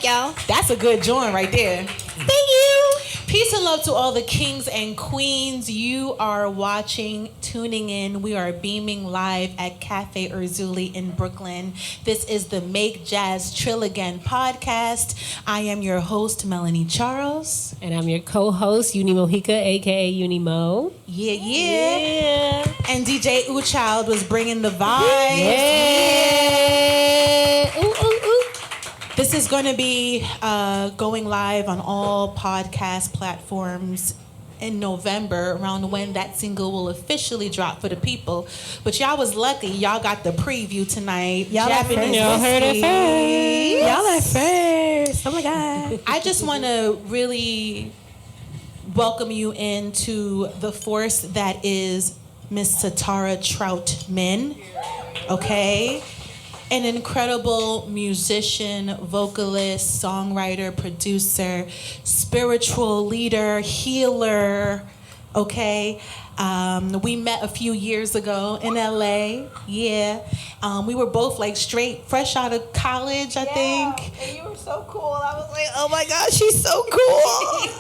y'all. That's a good joint right there. Thank you. Peace and love to all the kings and queens. You are watching, tuning in. We are beaming live at Cafe Erzulie in Brooklyn. This is the Make Jazz Trill Again podcast. I am your host, Melanie Charles. And I'm your co-host, Yunie Mojica, a.k.a. YunieMo. Yeah. And DJ Oochild was bringing the vibes. Yeah. Ooh, ooh, ooh. This is going to be going live on all podcast platforms in November, around when that single will officially drop for the people. But y'all was lucky. Y'all got the preview tonight. Y'all heard it first. Y'all are first. Oh my God. I just want to really welcome you into the force that is Miss Satar'ra Troutman. Okay? An incredible musician, vocalist, songwriter, producer, spiritual leader, healer, okay? We met a few years ago in LA, yeah. We were both like straight, fresh out of college, I think. And you were so cool. I was like, oh my God, she's so cool.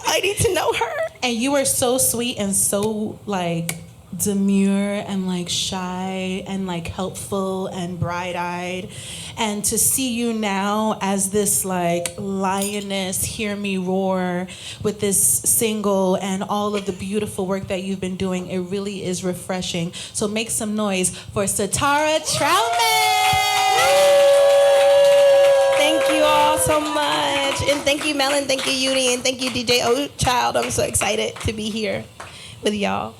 I need to know her. And you were so sweet and so like demure and like shy and like helpful and bright-eyed, and to see you now as this like lioness, hear me roar, with this single and all of the beautiful work that you've been doing, it really is refreshing. So make some noise for Satar'ra Troutman. Thank you all so much, and thank you, Mel, and thank you, Yunie, and thank you, DJ Oochild. I'm so excited to be here with y'all.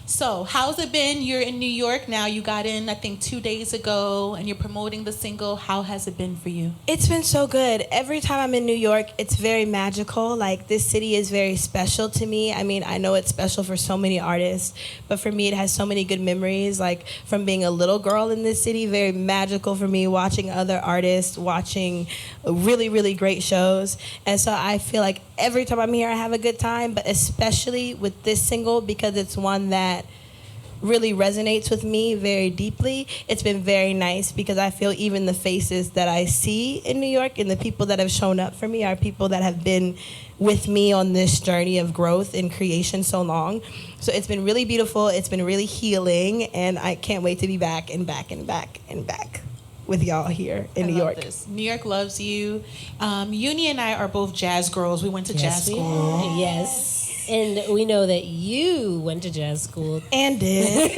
So, how's it been? You're in New York now. You got in, I think, 2 days ago, and you're promoting the single. How has it been for you? It's been so good. Every time I'm in New York, it's very magical. Like, this city is very special to me. I mean, I know it's special for so many artists, but for me, it has so many good memories. Like, from being a little girl in this city, very magical for me, watching other artists, watching really, really great shows. And so I feel like every time I'm here, I have a good time, but especially with this single, because it's one that really resonates with me very deeply. It's been very nice because I feel even the faces that I see in New York and the people that have shown up for me are people that have been with me on this journey of growth and creation so long. So it's been really beautiful. It's been really healing, and I can't wait to be back and back and back and back with y'all here in New York. This. New York loves you. Yunie and I are both jazz girls. We went to jazz school. Yes. And we know that you went to jazz school. And did.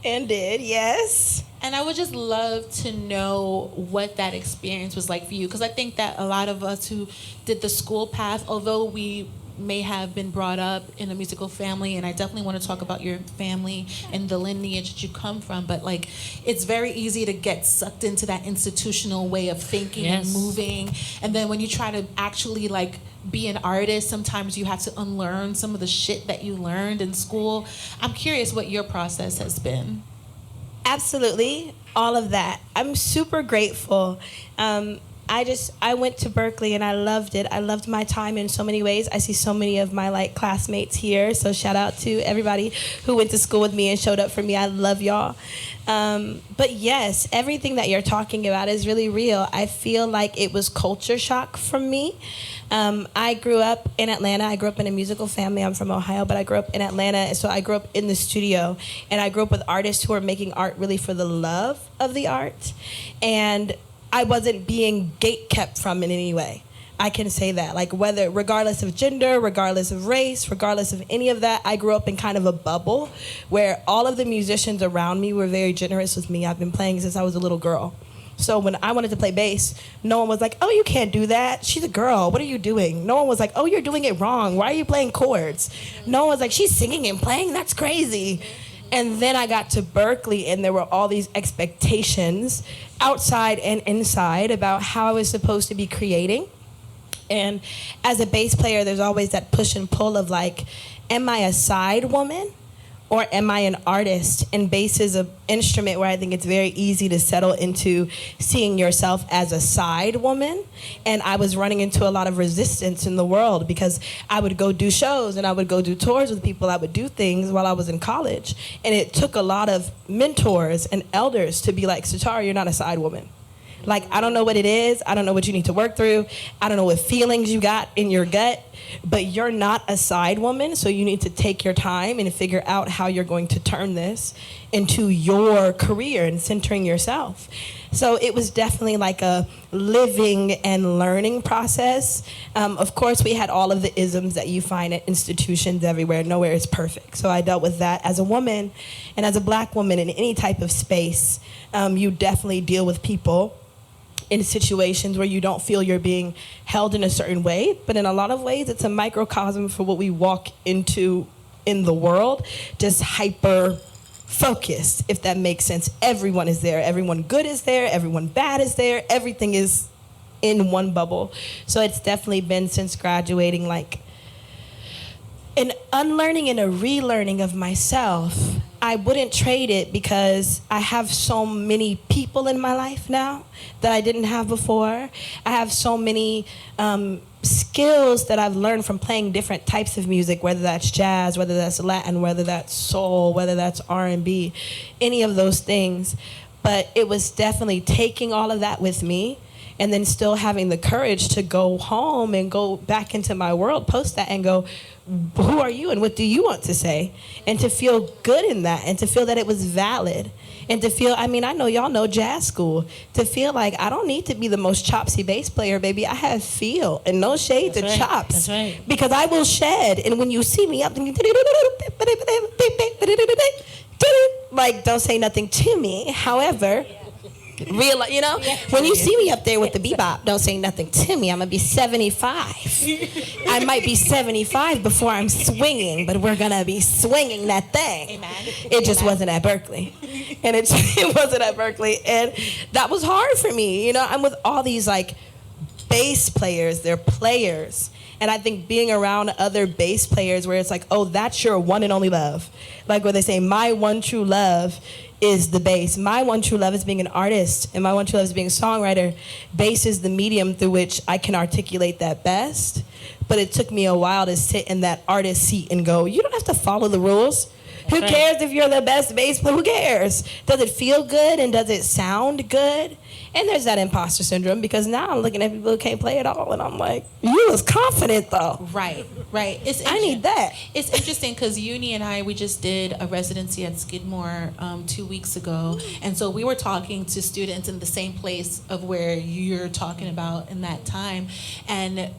And did, yes. And I would just love to know what that experience was like for you, because I think that a lot of us who did the school path, although we may have been brought up in a musical family, and I definitely want to talk about your family and the lineage that you come from, but like it's very easy to get sucked into that institutional way of thinking and moving, and then when you try to actually like be an artist, sometimes you have to unlearn some of the shit that you learned in school. I'm curious what your process has been. Absolutely, all of that. I'm super grateful. I went to Berkeley and I loved it. I loved my time in so many ways. I see so many of my like classmates here. So shout out to everybody who went to school with me and showed up for me. I love y'all. But yes, everything that you're talking about is really real. I feel like it was culture shock from me. I grew up in Atlanta. I grew up in a musical family. I'm from Ohio, but I grew up in Atlanta. So I grew up in the studio, and I grew up with artists who are making art really for the love of the art. And I wasn't being gate-kept from in any way. I can say that. Like regardless of gender, regardless of race, regardless of any of that, I grew up in kind of a bubble where all of the musicians around me were very generous with me. I've been playing since I was a little girl. So when I wanted to play bass, no one was like, oh, you can't do that. She's a girl. What are you doing? No one was like, oh, you're doing it wrong. Why are you playing chords? No one was like, she's singing and playing. That's crazy. And then I got to Berkeley, and there were all these expectations outside and inside about how I was supposed to be creating. And as a bass player, there's always that push and pull of like, am I a side woman or am I an artist? And bass is an instrument where I think it's very easy to settle into seeing yourself as a side woman. And I was running into a lot of resistance in the world because I would go do shows and I would go do tours with people. I would do things while I was in college. And it took a lot of mentors and elders to be like, Satar'ra, you're not a side woman. Like, I don't know what it is. I don't know what you need to work through. I don't know what feelings you got in your gut, but you're not a side woman, so you need to take your time and figure out how you're going to turn this into your career and centering yourself. So it was definitely like a living and learning process. Of course, we had all of the isms that you find at institutions everywhere. Nowhere is perfect. So I dealt with that as a woman, and as a black woman in any type of space, you definitely deal with people in situations where you don't feel you're being held in a certain way. But in a lot of ways, it's a microcosm for what we walk into in the world, just hyper focused, if that makes sense. Everyone is there. Everyone good is there. Everyone bad is there. Everything is in one bubble. So it's definitely been, since graduating, like an unlearning and a relearning of myself. I wouldn't trade it because I have so many people in my life now that I didn't have before. I have so many skills that I've learned from playing different types of music, whether that's jazz, whether that's Latin, whether that's soul, whether that's R&B, any of those things. But it was definitely taking all of that with me and then still having the courage to go home and go back into my world, post that and go, who are you and what do you want to say? And to feel good in that and to feel that it was valid. And to feel, I mean, I know y'all know jazz school, to feel like I don't need to be the most chopsy bass player, baby. I have feel and no shade to chops. That's right. Because I will shed. And when you see me up, like, don't say nothing to me. However, real, you know, when you see me up there with the bebop, don't say nothing to me. I'm gonna be 75. I might be 75 before I'm swinging, but we're gonna be swinging that thing. Amen. It just wasn't at Berkeley, and it wasn't at Berkeley, and that was hard for me. You know, I'm with all these like bass players. They're players. And I think being around other bass players where it's like, oh, that's your one and only love. Like where they say, my one true love is the bass. My one true love is being an artist, and my one true love is being a songwriter. Bass is the medium through which I can articulate that best. But it took me a while to sit in that artist seat and go, you don't have to follow the rules. Who cares if you're the best bass player? Who cares? Does it feel good and does it sound good? And there's that imposter syndrome because now I'm looking at people who can't play at all, and I'm like, you was confident though. Right. I need that. It's interesting because Yunie and I, we just did a residency at Skidmore 2 weeks ago, and so we were talking to students in the same place of where you're talking about in that time, and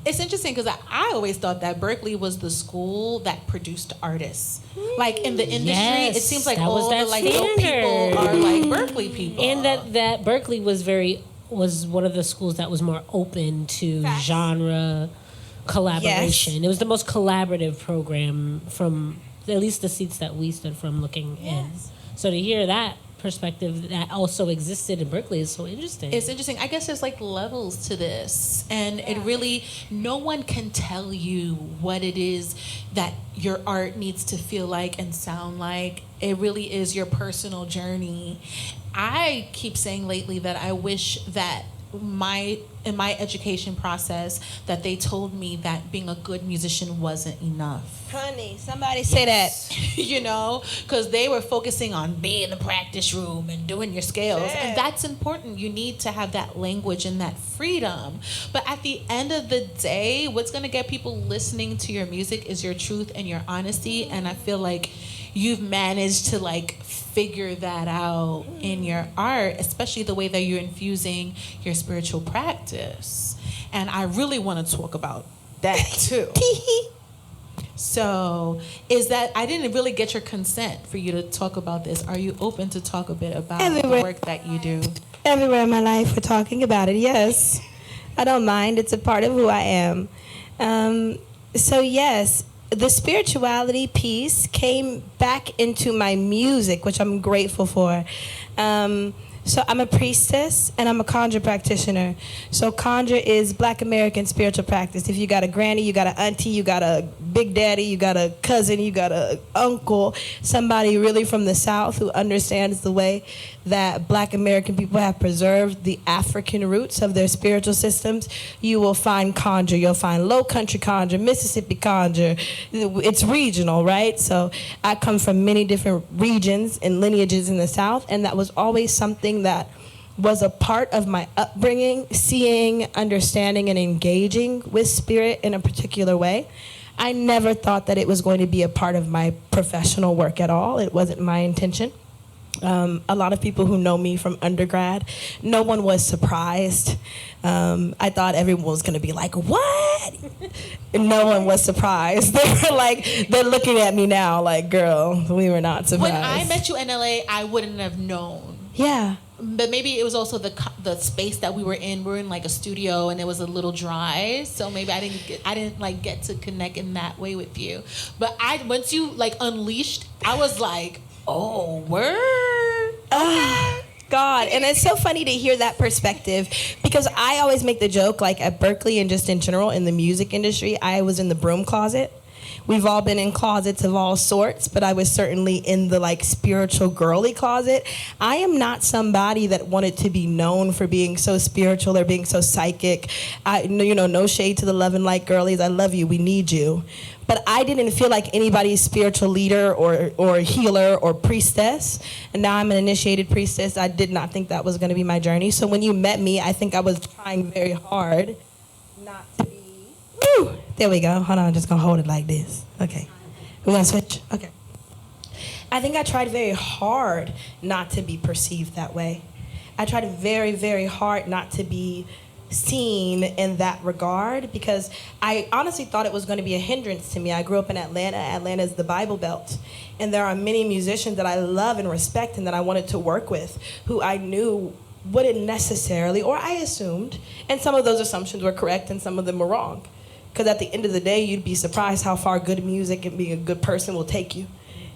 it's interesting because I always thought that Berkeley was the school that produced artists. Like in the industry, Yes, it seems like that was all that the like dope standard. people are like Berkeley people. And that Berkeley was one of the schools that was more open to genre collaboration. Yes. It was the most collaborative program from at least the seats that we stood from looking in. So to hear that perspective that also existed in Berkeley is so interesting. It's interesting. I guess there's like levels to this, and it really, no one can tell you what it is that your art needs to feel like and sound like. It really is your personal journey. I keep saying lately that I wish that in my education process that they told me that being a good musician wasn't enough. Honey, somebody say that. You know, because they were focusing on being in the practice room and doing your scales. Yeah. And that's important. You need to have that language and that freedom. But at the end of the day, what's going to get people listening to your music is your truth and your honesty. And I feel like you've managed to like figure that out in your art, especially the way that you're infusing your spiritual practice. And I really want to talk about that too. So is that, I didn't really get your consent for you to talk about this. Are you open to talk a bit about the work that you do? Everywhere in my life we're talking about it, yes. I don't mind. It's a part of who I am. So yes, the spirituality piece came back into my music, which I'm grateful for. So I'm a priestess and I'm a conjure practitioner. So conjure is Black American spiritual practice. If you got a granny, you got an auntie, you got a big daddy, you got a cousin, you got a uncle, somebody really from the South who understands the way that Black American people have preserved the African roots of their spiritual systems, you will find conjure. You'll find low country conjure, Mississippi conjure. It's regional, right? So I come from many different regions and lineages in the South, and that was always something that was a part of my upbringing, seeing, understanding, and engaging with spirit in a particular way. I never thought that it was going to be a part of my professional work at all. It wasn't my intention. A lot of people who know me from undergrad, no one was surprised. I thought everyone was going to be like, what? And no one was surprised. They were like, they're looking at me now like, girl, we were not surprised. When I met you in LA, I wouldn't have known. Yeah. But maybe it was also the space that we were in. We were in like a studio, and it was a little dry, so maybe I didn't get to connect in that way with you. But once you like unleashed, I was like, oh, word. God, and it's so funny to hear that perspective, because I always make the joke, like at Berklee and just in general in the music industry, I was in the broom closet. We've all been in closets of all sorts, but I was certainly in the like spiritual girly closet. I am not somebody that wanted to be known for being so spiritual or being so psychic. No shade to the love and light girlies. I love you. We need you. But I didn't feel like anybody's spiritual leader or healer or priestess. And now I'm an initiated priestess. I did not think that was going to be my journey. So when you met me, I think I was trying very hard not to be. Woo! There we go. Hold on, I'm just gonna hold it like this. Okay. We wanna switch? Okay. I think I tried very hard not to be perceived that way. I tried very, very hard not to be seen in that regard, because I honestly thought it was going to be a hindrance to me. I grew up in Atlanta. Atlanta is the Bible Belt. And there are many musicians that I love and respect and that I wanted to work with who I knew wouldn't necessarily, or I assumed, and some of those assumptions were correct and some of them were wrong. Because at the end of the day, you'd be surprised how far good music and being a good person will take you.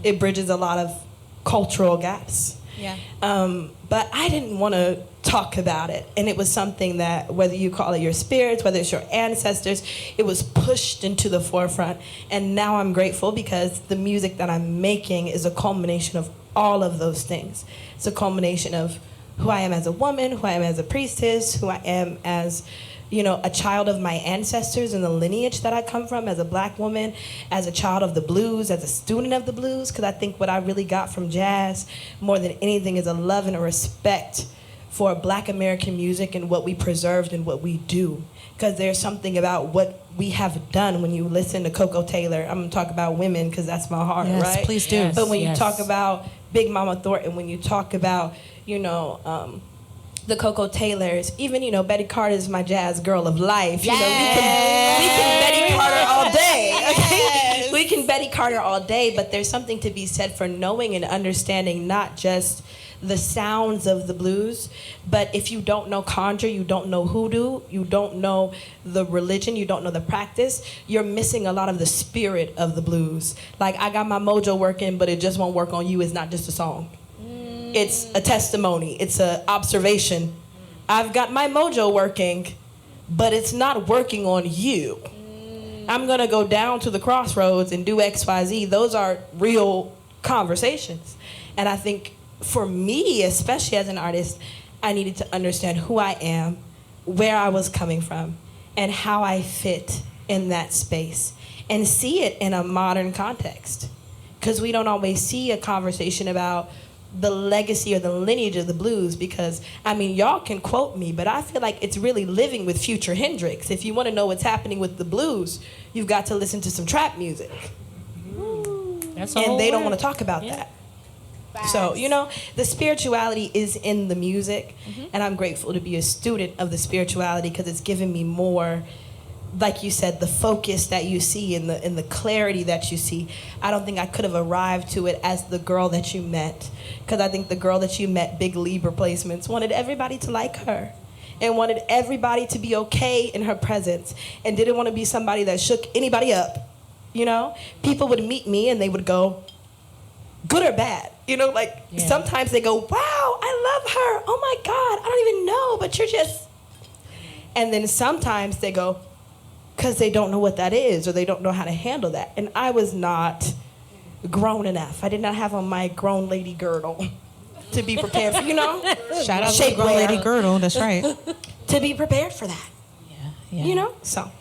It bridges a lot of cultural gaps. Yeah. But I didn't want to talk about it. And it was something that, whether you call it your spirits, whether it's your ancestors, it was pushed into the forefront. And now I'm grateful because the music that I'm making is a culmination of all of those things. It's a culmination of who I am as a woman, who I am as a priestess, who I am as a child of my ancestors and the lineage that I come from, as a black woman, as a child of the blues, as a student of the blues, because I think what I really got from jazz more than anything is a love and a respect for Black American music and what we preserved and what we do. Because there's something about what we have done when you listen to Coco Taylor. I'm going to talk about women because that's my heart, yes, right? Please do. Yes, but when you talk about Big Mama Thornton, when you talk about, the Coco Taylors, even, Betty Carter is my jazz girl of life. We can Betty Carter all day. Okay? We can Betty Carter all day, but there's something to be said for knowing and understanding not just the sounds of the blues, but if you don't know conjure, you don't know hoodoo, you don't know the religion, you don't know the practice, you're missing a lot of the spirit of the blues. Like, I got my mojo working, but it just won't work on you. It's not just a song. It's a testimony. It's an observation. I've got my mojo working, but it's not working on you. I'm going to go down to the crossroads and do X, Y, Z. Those are real conversations. And I think for me, especially as an artist, I needed to understand who I am, where I was coming from, and how I fit in that space, and see it in a modern context. Because we don't always see a conversation about the legacy or the lineage of the blues, because y'all can quote me, but I feel like it's really living with Future Hendrix. If you want to know what's happening with the blues, you've got to listen to some trap music. That's and they don't want to talk about that. Facts. So, the spirituality is in the music, and I'm grateful to be a student of the spirituality because it's given me more, like you said, the focus that you see and the clarity that you see. I don't think I could have arrived to it as the girl that you met, because I think the girl that you met, big Libra placements, wanted everybody to like her and wanted everybody to be okay in her presence and didn't want to be somebody that shook anybody up. People would meet me and they would go, good or bad? Sometimes they go, wow, I love her. Oh my God, I don't even know, but you're just... And then sometimes they go, because they don't know what that is or they don't know how to handle that. And I was not grown enough. I did not have on my grown lady girdle to be prepared for, Shout out to grown lady girdle, that's right. To be prepared for that. Yeah. So.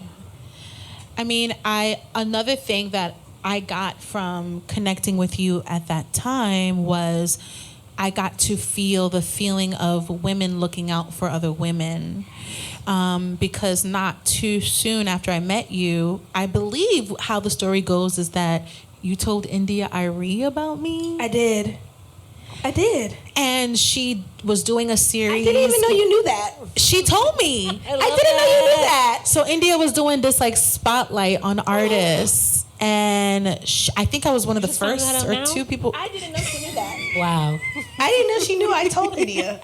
Another thing that I got from connecting with you at that time was I got to feel the feeling of women looking out for other women. Because not too soon after I met you, I believe how the story goes is that you told India Irie about me. I did. And she was doing a series. I didn't even know you knew that. She told me. I didn't know you knew that. So India was doing this like spotlight on artists. And I think I was one of the first or two people. I didn't know she knew that. Wow. I didn't know she knew I told India.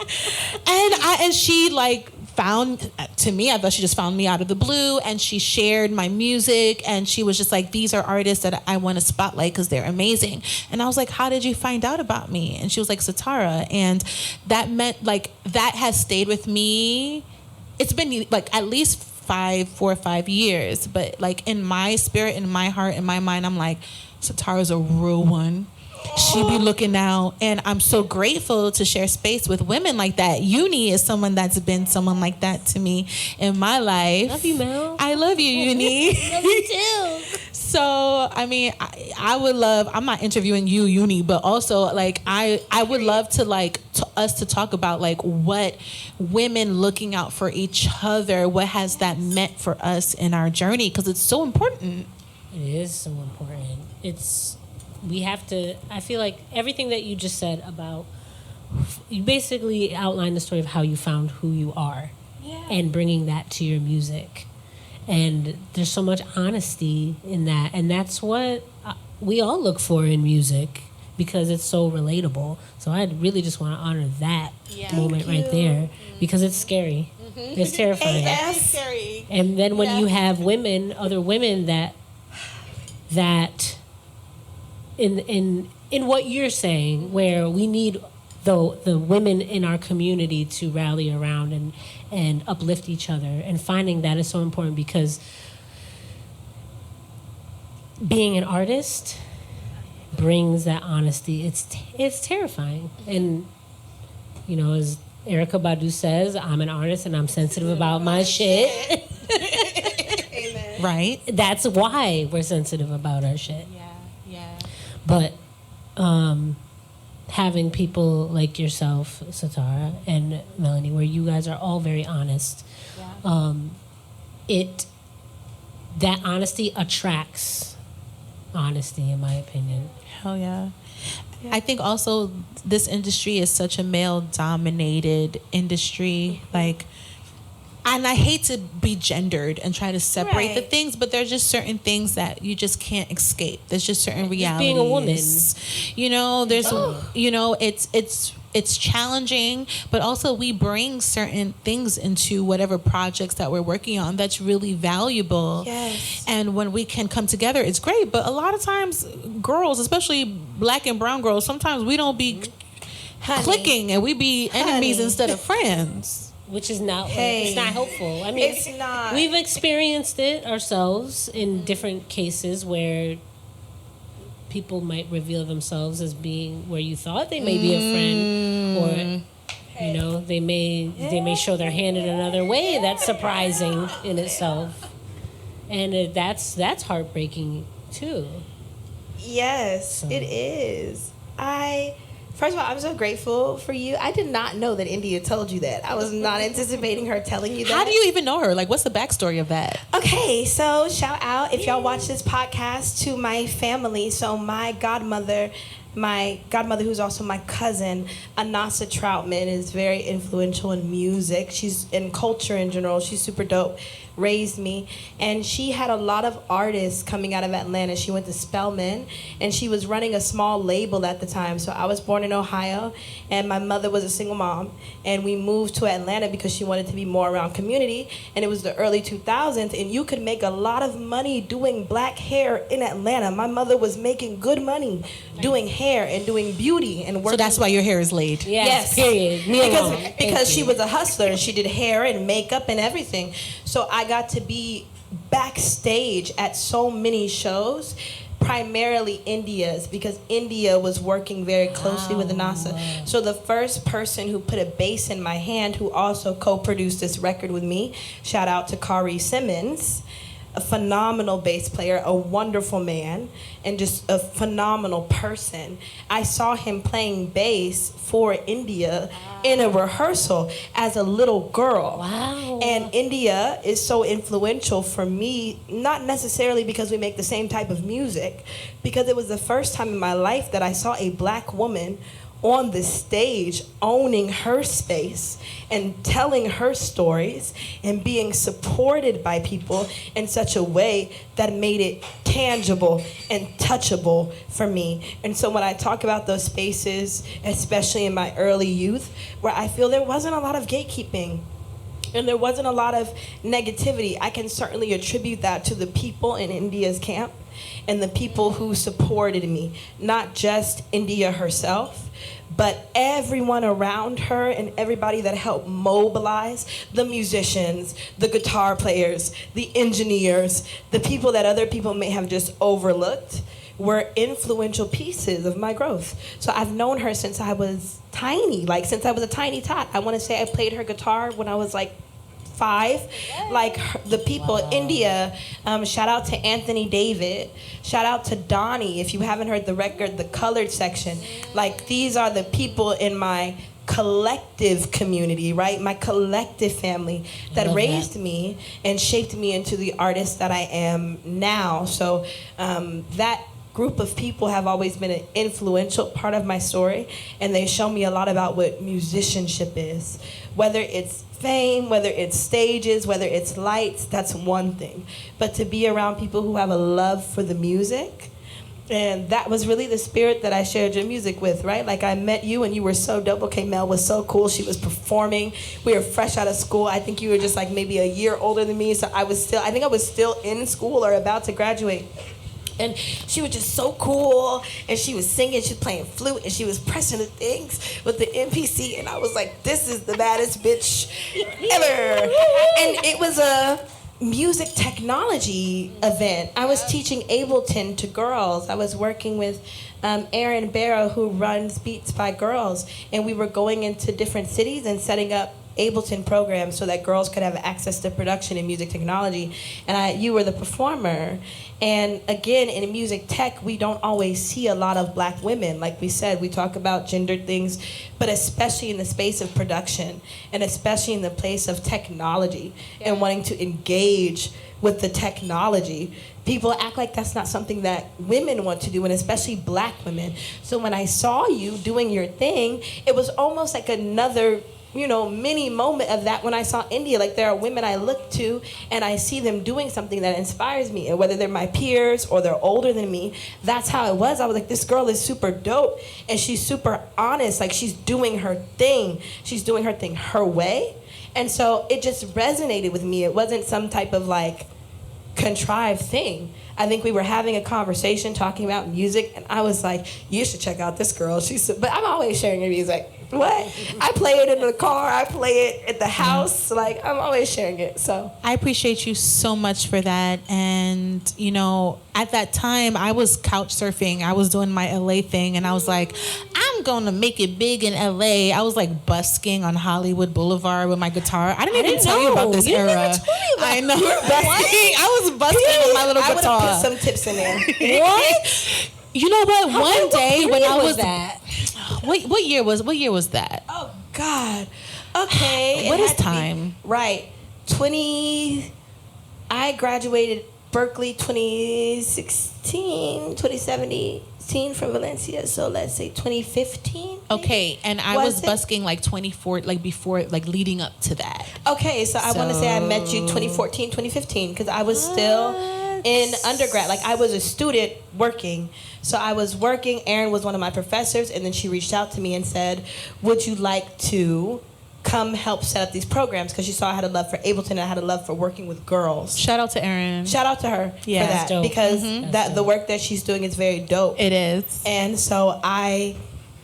And she like found, to me, I thought she just found me out of the blue, and she shared my music, and she was just like, these are artists that I want to spotlight because they're amazing. And I was like, how did you find out about me? And she was like, Satar'ra. And that meant like, that has stayed with me. It's been like at least 4 or 5 years, but like in my spirit, in my heart, in my mind, I'm like, Satar'ra's a real one. She be looking out, and I'm so grateful to share space with women like that. Yunie is someone that's been someone like that to me in my life. Love you, Mel. I love you, Yunie. Love you too. So, I mean, I would love, I'm not interviewing you, Yunie, but also like I would love to like us to talk about like what women looking out for each other, what has that meant for us in our journey, because it's so important. It is so important. We have to, I feel like everything that you just said about, you basically outlined the story of how you found who you are and bringing that to your music. And there's so much honesty in that. And that's what we all look for in music because it's so relatable. So I really just want to honor that moment right there because it's scary. Mm-hmm. It's terrifying. It's scary. And then when you have women, other women that in what you're saying, where we need the women in our community to rally around and uplift each other, and finding that is so important because being an artist brings that honesty. It's terrifying, and you know, as Erykah Badu says, I'm an artist and I'm sensitive about my shit. Amen. Right? That's why we're sensitive about our shit. Yeah. But having people like yourself, Satar'ra, and Melanie, where you guys are all very honest, that honesty attracts honesty, in my opinion. Hell yeah. I think also this industry is such a male-dominated industry, like, and I hate to be gendered and try to separate the things, but there's just certain things that you just can't escape. There's just certain realities. Being a woman, you know, there's, you know, it's challenging, but also we bring certain things into whatever projects that we're working on that's really valuable. Yes. And when we can come together, it's great. But a lot of times, girls, especially black and brown girls, sometimes we don't be clicking, and we be enemies instead of friends. Which is not it's not helpful. I mean, it's not. We've experienced it ourselves in different cases where people might reveal themselves as being where you thought they may be a friend, or you know, they may show their hand in another way that's surprising in itself, and that's heartbreaking too. Yes, it is. First of all, I'm so grateful for you. I did not know that India told you that. I was not anticipating her telling you that. How do you even know her? Like, what's the backstory of that? Okay, so shout out, if y'all watch this podcast, to my family. So my godmother who's also my cousin, Satar'ra Troutman, is very influential in music. She's in culture in general. She's super dope. Raised me, and she had a lot of artists coming out of Atlanta. She went to Spelman, and she was running a small label at the time. So I was born in Ohio, and my mother was a single mom, and we moved to Atlanta because she wanted to be more around community. And it was the early 2000s, and you could make a lot of money doing black hair in Atlanta. My mother was making good money doing hair and doing beauty and working. So that's why your hair is laid. Yes. Period. Because she was a hustler and she did hair and makeup and everything. So I got to be backstage at so many shows, primarily India's, because India was working very closely with the NASA. So the first person who put a bass in my hand, who also co-produced this record with me, shout out to Kari Simmons, a phenomenal bass player, a wonderful man, and just a phenomenal person. I saw him playing bass for India in a rehearsal as a little girl. Wow. And India is so influential for me, not necessarily because we make the same type of music, because it was the first time in my life that I saw a black woman on the stage owning her space and telling her stories and being supported by people in such a way that made it tangible and touchable for me. And so when I talk about those spaces, especially in my early youth, where I feel there wasn't a lot of gatekeeping and there wasn't a lot of negativity, I can certainly attribute that to the people in India's camp and the people who supported me, not just India herself, but everyone around her and everybody that helped mobilize the musicians, the guitar players, the engineers, the people that other people may have just overlooked were influential pieces of my growth. So I've known her since I was tiny, like since I was a tiny tot. I want to say I played her guitar when I was like 5. Like the people, India, shout out to Anthony David, shout out to Donnie. If you haven't heard the record, The Colored Section, like these are the people in my collective community, right? My collective family that raised me and shaped me into the artist that I am now. So that group of people have always been an influential part of my story, and they show me a lot about what musicianship is. Whether it's fame, whether it's stages, whether it's lights, that's one thing. But to be around people who have a love for the music, and that was really the spirit that I shared your music with, right? Like I met you and you were so dope. Okay, Mel was so cool. She was performing. We were fresh out of school. I think you were just like maybe a year older than me. So I think I was still in school or about to graduate. And she was just so cool, and she was singing, she was playing flute, and she was pressing the things with the MPC, and I was like, this is the baddest bitch ever. And it was a music technology event. I was teaching Ableton to girls. I was working with Aaron Barrow, who runs Beats by Girls, and we were going into different cities and setting up Ableton programs so that girls could have access to production and music technology. And you were the performer. And again, in music tech, we don't always see a lot of black women. Like we said, we talk about gendered things, but especially in the space of production and especially in the place of technology and wanting to engage with the technology. People act like that's not something that women want to do, and especially black women. So when I saw you doing your thing, it was almost like another mini moment of that when I saw India. Like there are women I look to and I see them doing something that inspires me, and whether they're my peers or they're older than me, that's how it was. I was like, this girl is super dope and she's super honest. Like she's doing her thing. She's doing her thing her way. And so it just resonated with me. It wasn't some type of like contrived thing. I think we were having a conversation talking about music, and I was like, you should check out this girl. But I'm always sharing your music. What? I play it in the car. I play it at the house. Like, I'm always sharing it. So I appreciate you so much for that. And, at that time, I was couch surfing. I was doing my LA thing, and I was like, I'm going to make it big in LA. I was like busking on Hollywood Boulevard with my guitar. I didn't even tell you about this era. Never told me about I know. I was busking with my little I would guitar. have put some tips in there. What? You know what? One day when I was that. What year was that? Oh God. Okay. What is time? Right. I graduated Berkeley 2017 from Valencia. So let's say 2015. Okay, and I was busking like 24, like before, like leading up to that. Okay, so I want to say I met you 2014, 2015, because I was still in undergrad. Like I was a student working. So I was working. Erin was one of my professors, and then she reached out to me and said, would you like to come help set up these programs? Because she saw I had a love for Ableton and I had a love for working with girls. Shout out to Erin. Shout out to her for that. dope. Because the work that she's doing is very dope. It is. And so I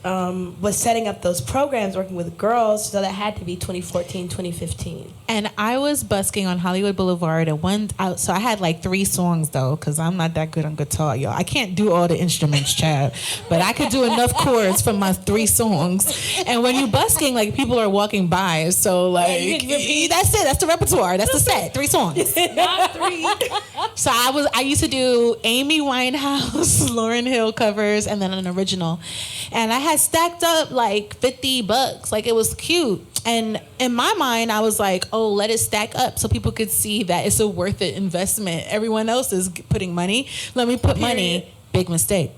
was setting up those programs, working with girls, so that had to be 2014, 2015. And I was busking on Hollywood Boulevard so I had like 3 songs though, because I'm not that good on guitar, y'all. I can't do all the instruments, child, but I could do enough chords for my 3 songs. And when you busking, like people are walking by, so like that's it. That's the repertoire. That's the set. 3 songs. Not 3. So I used to do Amy Winehouse, Lauryn Hill covers, and then an original. And I had stacked up like $50. Like it was cute. And in my mind, I was like, oh, let it stack up so people could see that it's a worth it investment. Everyone else is putting money. Let me put money. Big mistake.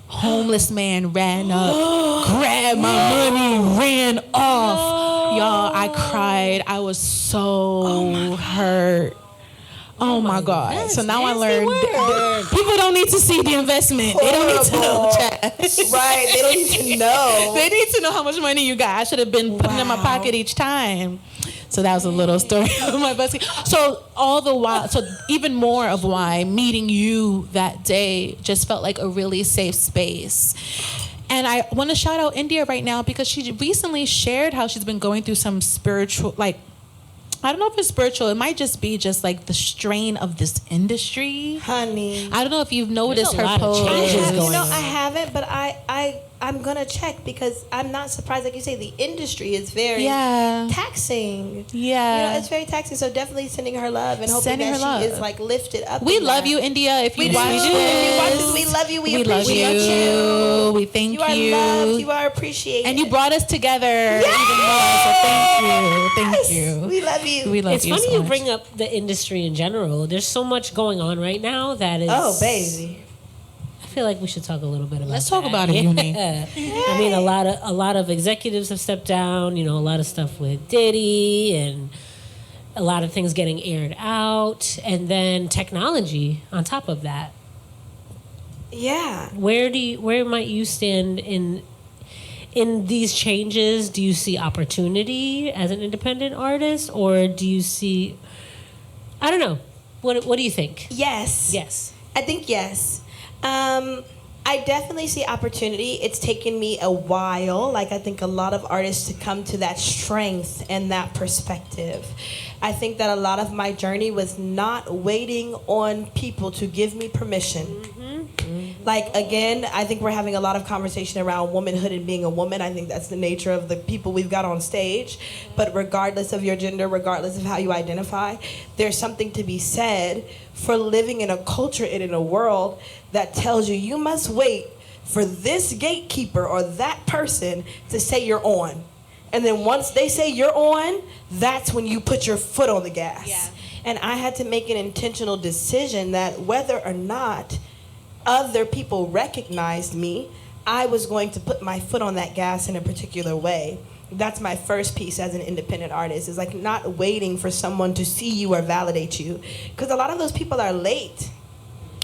Homeless man ran up, grabbed my money, ran off. Y'all, I cried. I was so hurt. Oh my God. So now I learned people don't need to see the investment. Horrible. They don't need to know, Chad. Right. They don't need to know. They need to know how much money you got. I should have been putting in my pocket each time. So that was a little story of my busking. So all the while, so even more of why meeting you that day just felt like a really safe space. And I want to shout out India right now because she recently shared how she's been going through some spiritual, like, I don't know if it's spiritual. It might just be just like the strain of this industry. Honey. I don't know if you've noticed her post. I haven't, but I'm going to check because I'm not surprised. Like you say, the industry is very taxing. Yeah. You know, it's very taxing. So definitely sending her love and hoping that she is like lifted up. We love you, India. If you watch this, we love you. We appreciate you. We thank you. You are loved. You are appreciated. And you brought us together even more. So thank you. Thank you. We love you. We love it's you. It's funny so you much. bring up the industry in general. There's so much going on right now that is. Oh, baby. I feel like we should talk a little bit about. Let's talk about it, Yunie. I mean, a lot of executives have stepped down. You know, a lot of stuff with Diddy and a lot of things getting aired out, and then technology on top of that. Yeah. Where might you stand in these changes? Do you see opportunity as an independent artist, or do you see? I don't know. What do you think? Yes. Yes. I think yes. I definitely see opportunity. It's taken me a while, like I think a lot of artists, to come to that strength and that perspective. I think that a lot of my journey was not waiting on people to give me permission. Like, again, I think we're having a lot of conversation around womanhood and being a woman. I think that's the nature of the people we've got on stage. But regardless of your gender, regardless of how you identify, there's something to be said for living in a culture and in a world that tells you you must wait for this gatekeeper or that person to say you're on. And then once they say you're on, that's when you put your foot on the gas. Yeah. And I had to make an intentional decision that whether or not other people recognized me, I was going to put my foot on that gas in a particular way. That's my first piece as an independent artist, is like not waiting for someone to see you or validate you, because a lot of those people are late.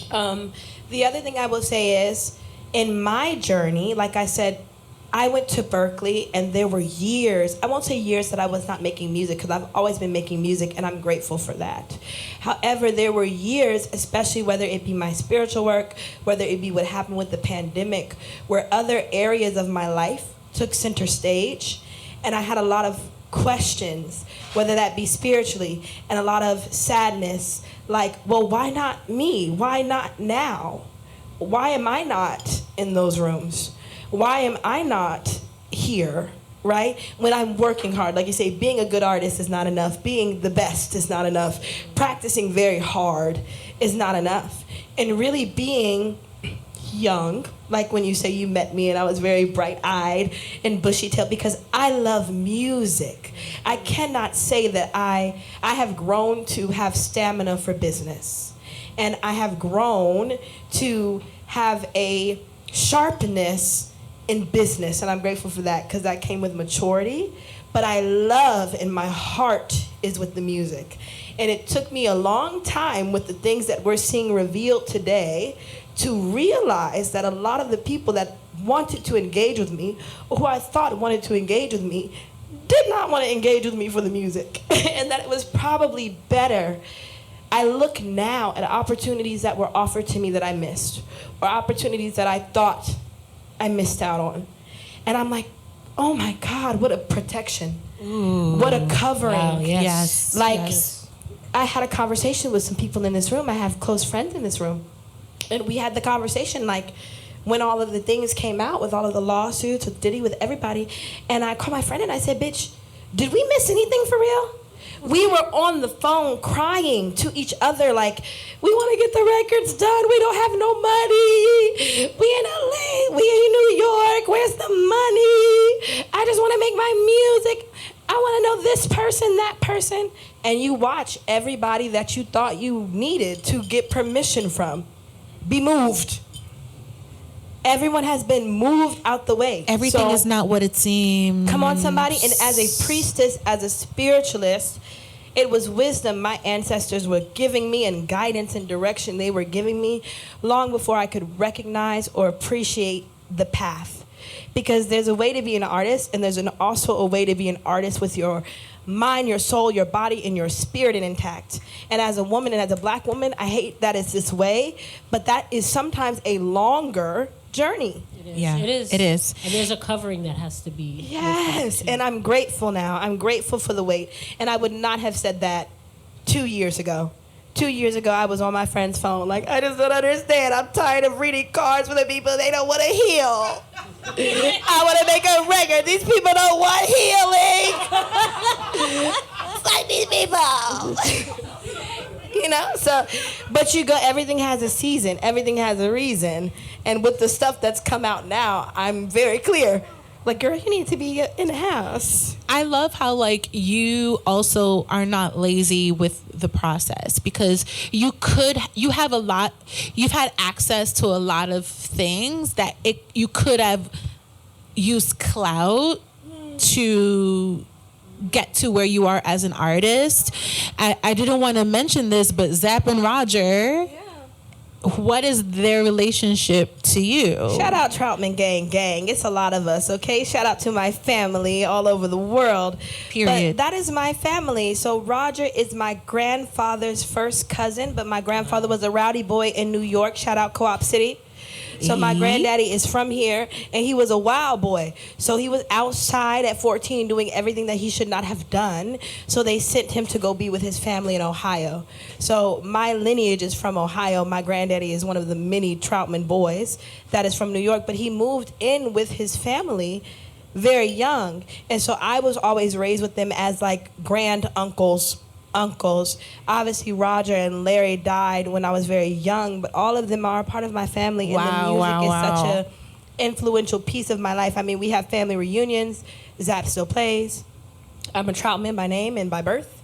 The other thing I will say is, in my journey, like I said, I went to Berkeley, and there were years, I won't say years that I was not making music, because I've always been making music, and I'm grateful for that. However, there were years, especially whether it be my spiritual work, whether it be what happened with the pandemic, where other areas of my life took center stage, and I had a lot of questions, whether that be spiritually, and a lot of sadness, like, well, why not me? Why not now? Why am I not in those rooms? Why am I not here, right? When I'm working hard, like you say, being a good artist is not enough. Being the best is not enough. Practicing very hard is not enough. And really being young, like when you say you met me and I was very bright-eyed and bushy-tailed, because I love music. I cannot say that I have grown to have stamina for business. And I have grown to have a sharpness in business, and I'm grateful for that, because that came with maturity. But I love, and my heart is with the music. And it took me a long time with the things that we're seeing revealed today to realize that a lot of the people that wanted to engage with me, or who I thought wanted to engage with me, did not want to engage with me for the music. And that it was probably better. I look now at opportunities that were offered to me that I missed, or opportunities that I thought I missed out on. And I'm like, oh my God, what a protection. Ooh. What a covering. Wow, yes. Like, yes. I had a conversation with some people in this room. I have close friends in this room. And we had the conversation, like, when all of the things came out with all of the lawsuits, with Diddy, with everybody. And I called my friend and I said, bitch, did we miss anything for real? We were on the phone crying to each other like, we want to get the records done. We don't have no money. We in LA. We in New York. Where's the money? I just want to make my music. I want to know this person, that person. And you watch everybody that you thought you needed to get permission from be moved. Everyone has been moved out the way. Everything is not what it seems. Come on, somebody. And as a priestess, as a spiritualist, it was wisdom my ancestors were giving me and guidance and direction they were giving me long before I could recognize or appreciate the path. Because there's a way to be an artist, and there's also a way to be an artist with your mind, your soul, your body, and your spirit intact. And as a woman and as a black woman, I hate that it's this way, but that is sometimes a longer journey. It is. Yeah, it is. It is. And there's a covering that has to be. Yes, and I'm grateful now. I'm grateful for the wait. And I would not have said that 2 years ago. 2 years ago, I was on my friend's phone like, I just don't understand. I'm tired of reading cards for the people they don't want to heal. I want to make a record. These people don't want healing. Fight these people. You know, so, but you go, everything has a season, everything has a reason. And with the stuff that's come out now, I'm very you need to be in the house. I love how, like, you also are not lazy with the process, because you've had access to a lot of things that you could have used clout to get to where you are as an artist. I didn't want to mention this, but Zapp and Roger, what is their relationship to you? Shout out Troutman gang. It's a lot of us, okay? Shout out to my family all over the world. Period. But that is my family. So Roger is my grandfather's first cousin, but my grandfather was a rowdy boy in New York. Shout out Co-op City. So my granddaddy is from here, and he was a wild boy. So he was outside at 14 doing everything that he should not have done. So they sent him to go be with his family in Ohio. So my lineage is from Ohio. My granddaddy is one of the many Troutman boys that is from New York, but he moved in with his family very young. And so I was always raised with them as like grand uncles. Obviously Roger and Larry died when I was very young, but all of them are a part of my family. And the music is such a influential piece of my life. I mean, we have family reunions. Zapp still plays. I'm a Troutman by name and by birth.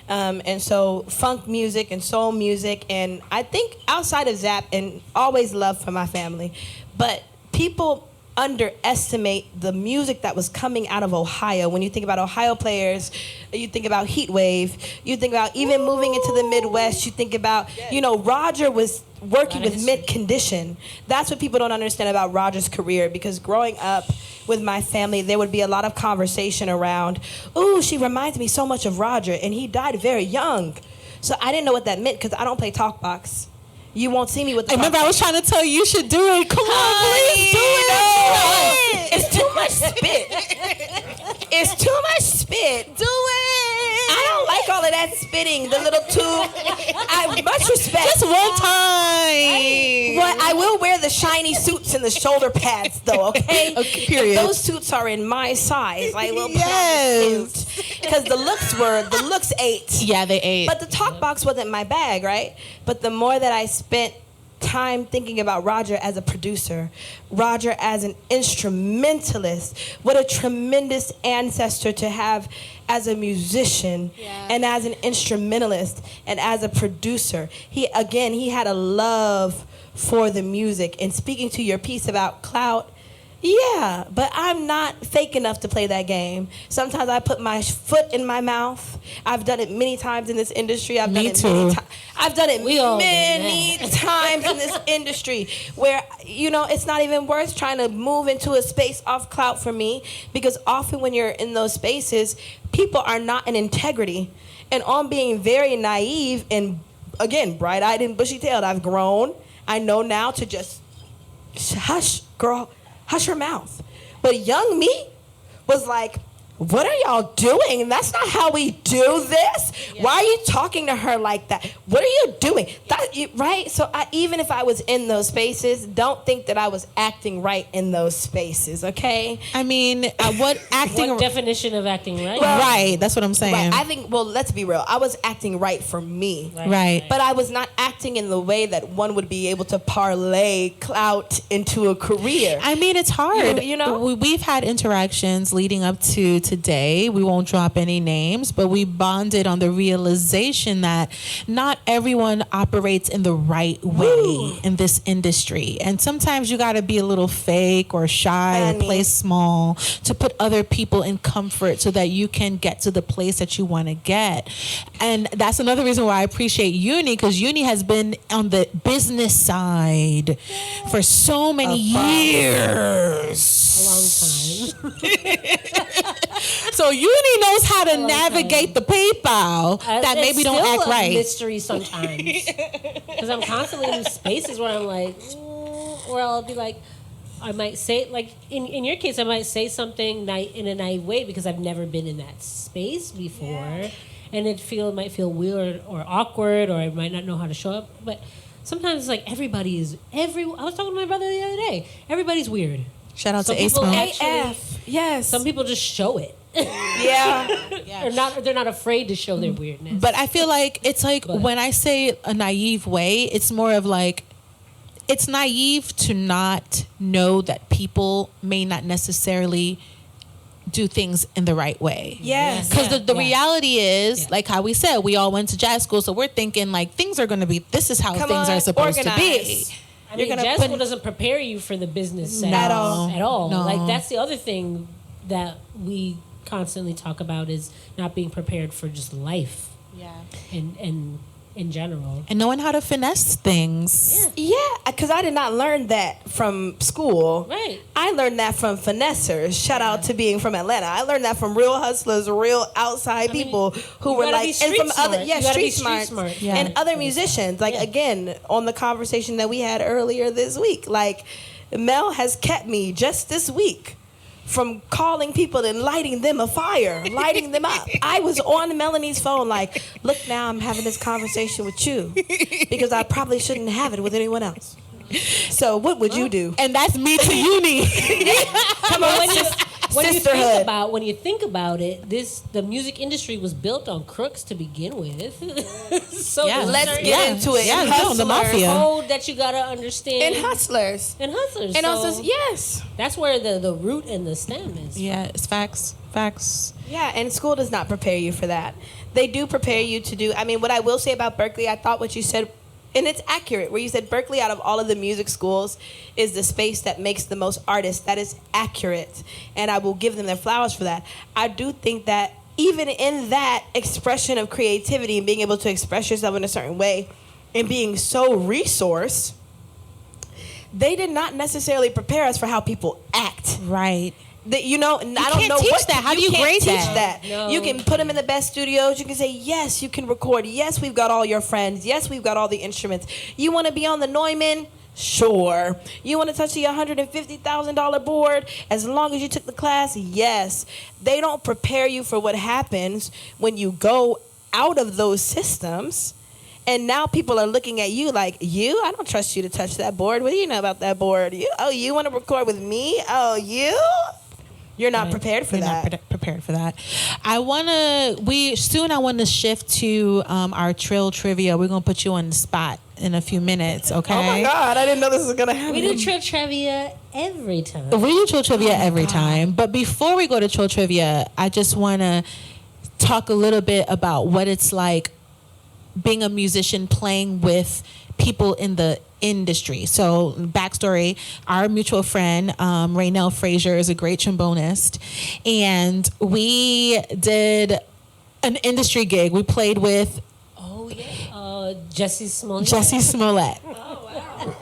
And so funk music and soul music, and I think outside of Zapp, and always love for my family, but people underestimate the music that was coming out of Ohio. When you think about Ohio players, you think about Heat Wave, you think about even moving into the Midwest, you think about, Roger was working with Mint Condition. That's what people don't understand about Roger's career, because growing up with my family, there would be a lot of conversation around, ooh, she reminds me so much of Roger, and he died very young. So I didn't know what that meant, because I don't play talk box. You won't see me with the Remember, I was trying to tell you should do it. Come on, please do it. It's too much spit. It's too much spit. Do it. I don't like all of that spitting. The little tube. I much respect. Just one time. Well, I will wear the shiny suits and the shoulder pads, though. Okay. Period. If those suits are in my size, like little plaid suit. Because the looks ate. Yeah, they ate. But the talk box wasn't my bag, right? But the more that I spent time thinking about Roger as a producer, Roger as an instrumentalist, what a tremendous ancestor to have as a musician and as an instrumentalist and as a producer. He had a love for the music. And speaking to your piece about clout, yeah, but I'm not fake enough to play that game. Sometimes I put my foot in my mouth. I've done it many times in this industry. I've done it many times in this industry where, it's not even worth trying to move into a space off clout for me, because often when you're in those spaces, people are not in integrity. And on being very naive and, again, bright-eyed and bushy-tailed, I've grown. I know now to just hush, girl. Hush her mouth. But young me was like, what are y'all doing? That's not how we do this. Yeah. Why are you talking to her like that? What are you doing? Right? So even if I was in those spaces, don't think that I was acting right in those spaces, okay? I mean, what definition of acting right? Well, right, that's what I'm saying. Right. I think, well, let's be real. I was acting right for me. Right. But I was not acting in the way that one would be able to parlay clout into a career. I mean, it's hard. You know? We've had interactions leading up to today. We won't drop any names, but we bonded on the realization that not everyone operates in the right way in this industry. And sometimes you got to be a little fake or shy or play small to put other people in comfort so that you can get to the place that you want to get. And that's another reason why I appreciate Yunie, because Yunie has been on the business side for so many years. A long time. So Yunie knows how to navigate the PayPal that maybe don't act right. It's still a mystery sometimes. Because I'm constantly in spaces where I'm like, or I'll be like, I might say, like, in your case, I might say something in a naive way because I've never been in that space before. Yeah. And might feel weird or awkward, or I might not know how to show up. But sometimes it's like I was talking to my brother the other day. Everybody's weird. Shout out to AF. Yes. Some people just show it. Yeah. They're not afraid to show their weirdness. But I feel like it's like when I say a naive way, it's more of like it's naive to not know that people may not necessarily do things in the right way. Yes. Because the reality is, like how we said, we all went to jazz school, so we're thinking like things are going to be, this is how things are supposed to be. I mean, jazz school doesn't prepare you for the business at all. No. Like that's the other thing that we constantly talk about is not being prepared for just life. Yeah. And in general. And knowing how to finesse things. Yeah, because I did not learn that from school. Right. I learned that from finessers. Shout out to being from Atlanta. I learned that from real hustlers, real outside people who were like, and from other, street smart. Yeah. And other musicians. Like, again, on the conversation that we had earlier this week, like, Mel has kept me just this week from calling people and lighting them a fire, lighting them up. I was on Melanie's phone like, look, now I'm having this conversation with you because I probably shouldn't have it with anyone else. So what would you do? And that's me to Yunie. Come on, when you think about it, the music industry was built on crooks to begin with. So let's get into it. Yeah, the mafia. Code that you gotta understand. And hustlers. And also, yes. That's where the root and the stem is. Yeah, it's facts. Yeah, and school does not prepare you for that. They do prepare you to do. I mean, what I will say about Berklee, I thought what you said. And it's accurate, where you said Berklee, out of all of the music schools, is the space that makes the most artists. That is accurate. And I will give them their flowers for that. I do think that even in that expression of creativity and being able to express yourself in a certain way and being so resourced, they did not necessarily prepare us for how people act. Right. That, I don't know teach that. How do you grade that? No. You can put them in the best studios. You can say, yes, you can record. Yes, we've got all your friends. Yes, we've got all the instruments. You want to be on the Neumann? Sure. You want to touch the $150,000 board? As long as you took the class? Yes. They don't prepare you for what happens when you go out of those systems. And now people are looking at you like, I don't trust you to touch that board. What do you know about that board? You want to record with me? You're not prepared for that. Not prepared for that. I want to shift to our Trill Trivia. We're going to put you on the spot in a few minutes, okay? Oh my God, I didn't know this was going to happen. We do Trill Trivia every time. Time. But before we go to Trill Trivia, I just want to talk a little bit about what it's like being a musician playing with people in the industry. So backstory, our mutual friend Raynell Frazier is a great trombonist, and we did an industry gig. We played with Jesse Smollett.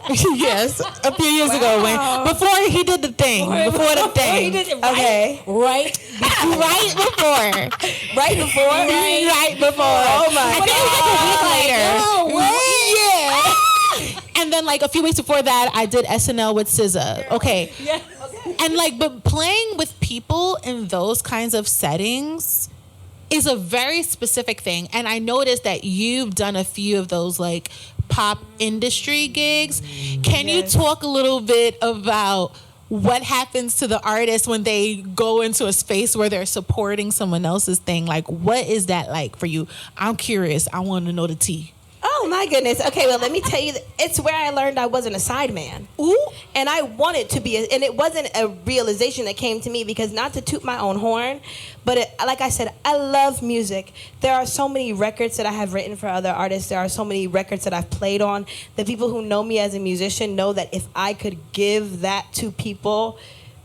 Yes, a few years ago, before he did the thing. Before the thing. He did it right before. Oh my God. No way. Yeah. And then like a few weeks before that, I did SNL with SZN. Okay. Yeah. And like, but playing with people in those kinds of settings is a very specific thing. And I noticed that you've done a few of those like pop industry gigs. Can you talk a little bit about what happens to the artist when they go into a space where they're supporting someone else's thing? Like, what is that like for you? I'm curious. I want to know the tea. Oh my goodness. Okay, well, let me tell you, it's where I learned I wasn't a sideman. Ooh. And I wanted to be, and it wasn't a realization that came to me, because not to toot my own horn, but like I said, I love music. There are so many records that I have written for other artists. There are so many records that I've played on. The people who know me as a musician know that if I could give that to people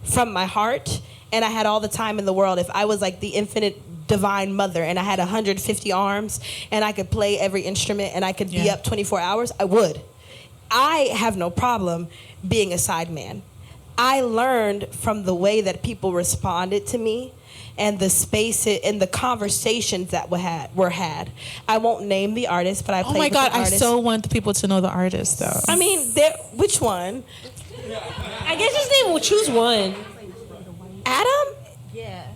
from my heart, and I had all the time in the world, if I was like the infinite divine mother and I had 150 arms and I could play every instrument and I could be up 24 hours, I would. I have no problem being a sideman. I learned from the way that people responded to me and the space and the conversations that were had. I won't name the artist, but I played with the artist. I so want the people to know the artist, though. I mean, which one? I guess his name will choose one. Adam?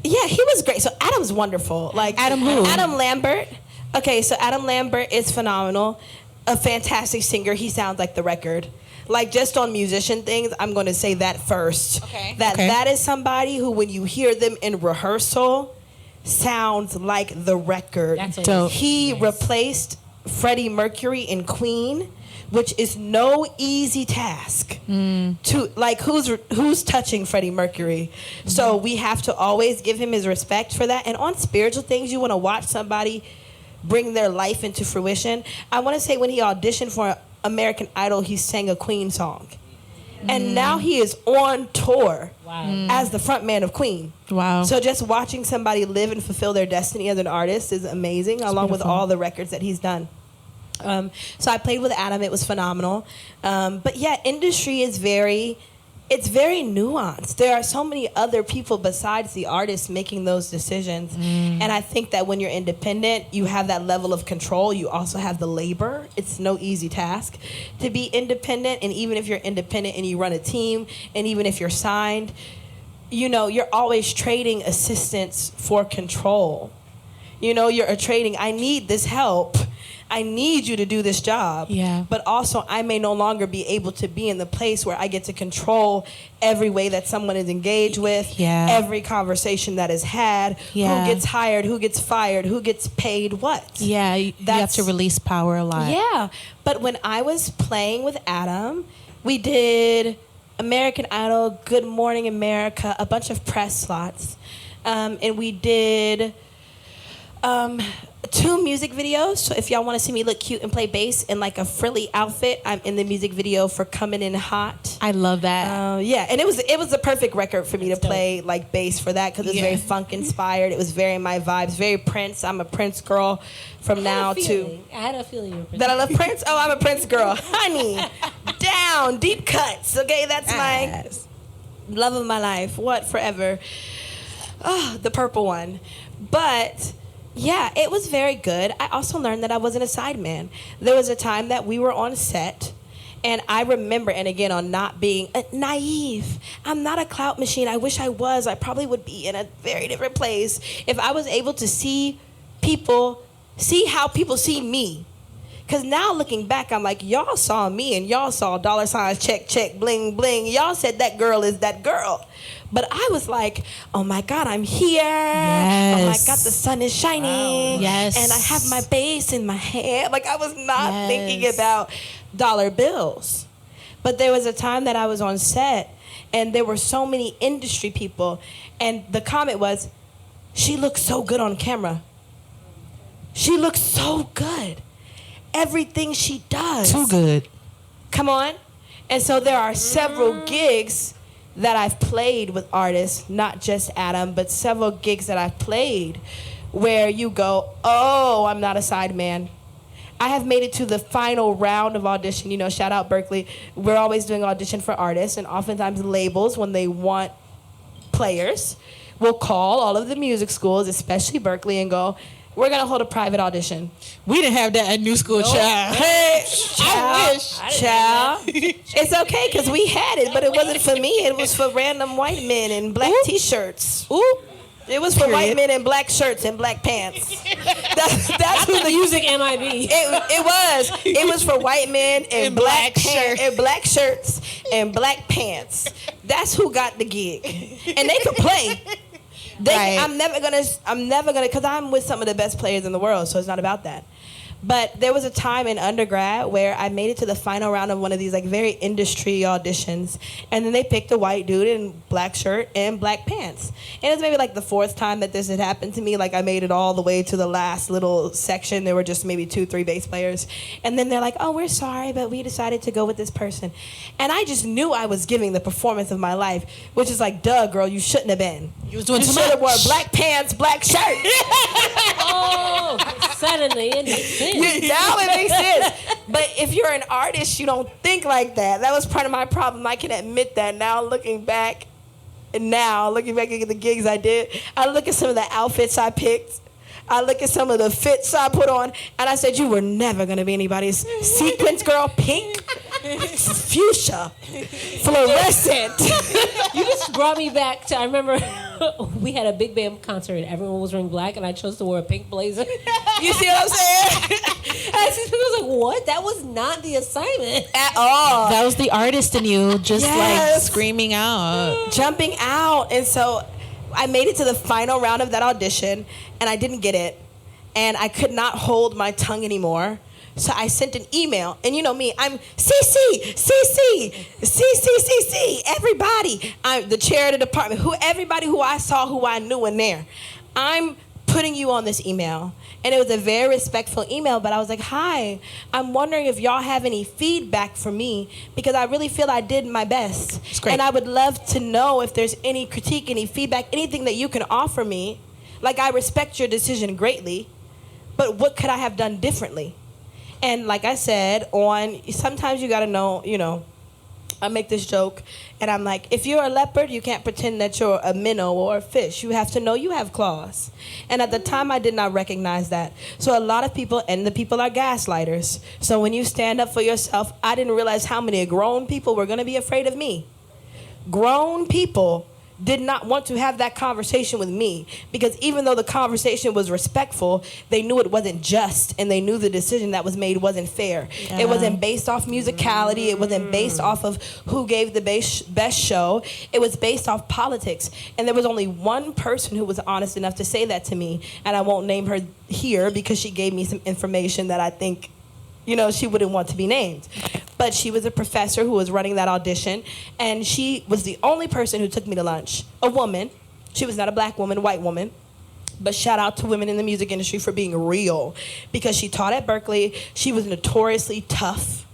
Yeah, he was great. So Adam's wonderful. Like Adam who? Adam Lambert. Okay, so Adam Lambert is phenomenal. A fantastic singer. He sounds like the record. Like, just on musician things, I'm going to say that first. Okay. That is somebody who, when you hear them in rehearsal, sounds like the record. That's dope. He replaced Freddie Mercury in Queen, which is no easy task. To like, who's touching Freddie Mercury? So we have to always give him his respect for that. And on spiritual things, you want to watch somebody bring their life into fruition. I want to say when he auditioned for American Idol, he sang a Queen song. And now he is on tour as the front man of Queen. Wow. So just watching somebody live and fulfill their destiny as an artist is amazing, along with all the records that he's done. So I played with Adam. It was phenomenal. But yeah, industry is very nuanced. There are so many other people besides the artists making those decisions. And I think that when you're independent, you have that level of control. You also have the labor. It's no easy task to be independent. And even if you're independent and you run a team, and even if you're signed, you know, you're always trading assistance for control. You know, you're trading, I need this help. I need you to do this job. Yeah. But also, I may no longer be able to be in the place where I get to control every way that someone is engaged with, every conversation that is had, who gets hired, who gets fired, who gets paid what. Yeah, you have to release power a lot. Yeah. But when I was playing with Adam, we did American Idol, Good Morning America, a bunch of press slots. And we did 2 music videos. So if y'all want to see me look cute and play bass in like a frilly outfit, I'm in the music video for Coming In Hot. I love that. Yeah, and it was the perfect record for me to play like bass for that, because it's very funk inspired. It was very my vibes, very Prince. I'm a Prince girl from now to. I had a feeling you were Prince. That I love Prince? Oh, I'm a Prince girl. Honey, down, deep cuts. Okay, that's my love of my life. What, forever. Oh, the purple one. But yeah, it was very good. I also learned that I wasn't a sideman. There was a time that we were on set, and I remember, and again, on not being naive. I'm not a clout machine. I wish I was. I probably would be in a very different place if I was able to see how people see me. Because now looking back, I'm like, y'all saw me and y'all saw dollar signs, check, check, bling, bling. Y'all said that girl is that girl. But I was like, oh my God, I'm here. Yes. Oh my God, the sun is shining. Wow. Yes. And I have my bass in my hand. Like, I was not thinking about dollar bills. But there was a time that I was on set and there were so many industry people. And the comment was, she looks so good on camera. She looks so good. Everything she does. Too good. Come on. And so there are several gigs that I've played with artists, not just Adam, but several gigs that I've played where you go, oh, I'm not a sideman. I have made it to the final round of audition. You know, shout out Berkeley. We're always doing audition for artists, and oftentimes labels, when they want players, will call all of the music schools, especially Berkeley, and go, we're gonna hold a private audition. We didn't have that at New School, child. Hey, I wish. Child. It's okay because we had it, but it wasn't for me. It was for random white men in black T-shirts. Ooh. It was for white men in black shirts and black pants. That's who the music MIB. It was for white men in black shirts. and black shirts and black pants. That's who got the gig, and they could play. Right. I'm never gonna, because I'm with some of the best players in the world, so it's not about that. But there was a time in undergrad where I made it to the final round of one of these like very industry auditions, and then they picked a white dude in black shirt and black pants. And it was maybe like the fourth time that this had happened to me. Like I made it all the way to the last little section. There were just maybe 2-3 bass players, and then they're like, "Oh, we're sorry, but we decided to go with this person." And I just knew I was giving the performance of my life, which is like, "Duh, girl, you shouldn't have been. You was doing too should have much. wore black pants, black shirt." Oh, suddenly it makes sense. Now it makes sense. But if you're an artist, you don't think like that. That was part of my problem. I can admit that now, looking back at the gigs I did. I look at some of the outfits I picked. I look at some of the fits I put on, and I said, "You were never going to be anybody's sequence girl, pink, fuchsia, fluorescent." You just brought me back to, I remember we had a big band concert and everyone was wearing black and I chose to wear a pink blazer. You see what I'm saying? I was like, what? That was not the assignment. At all. That was the artist in you just like Yes. screaming out. Jumping out. And so I made it to the final round of that audition, and I didn't get it. And I could not hold my tongue anymore. So I sent an email, and you know me, I'm CC, everybody. I'm the chair of the department, everybody who I saw, who I knew in there. I'm putting you on this email. And it was a very respectful email, but I was like, "Hi, I'm wondering if y'all have any feedback for me, because I really feel I did my best. It's great. And I would love to know if there's any critique, any feedback, anything that you can offer me. Like, I respect your decision greatly, but what could I have done differently?" And like I said, sometimes you gotta know, I make this joke, and I'm like, if you're a leopard, you can't pretend that you're a minnow or a fish. You have to know you have claws. And at the time, I did not recognize that. So a lot of people, and the people are gaslighters. So when you stand up for yourself, I didn't realize how many grown people were gonna be afraid of me. Grown people did not want to have that conversation with me, because even though the conversation was respectful, they knew it wasn't just, and they knew the decision that was made wasn't fair. Yeah. It wasn't based off musicality. It wasn't based off of who gave the best show. It was based off politics. And there was only one person who was honest enough to say that to me, and I won't name her here because she gave me some information that I think she wouldn't want to be named. But she was a professor who was running that audition, and she was the only person who took me to lunch. A woman. She was not a black woman, white woman. But shout out to women in the music industry for being real, because she taught at Berkeley. She was notoriously tough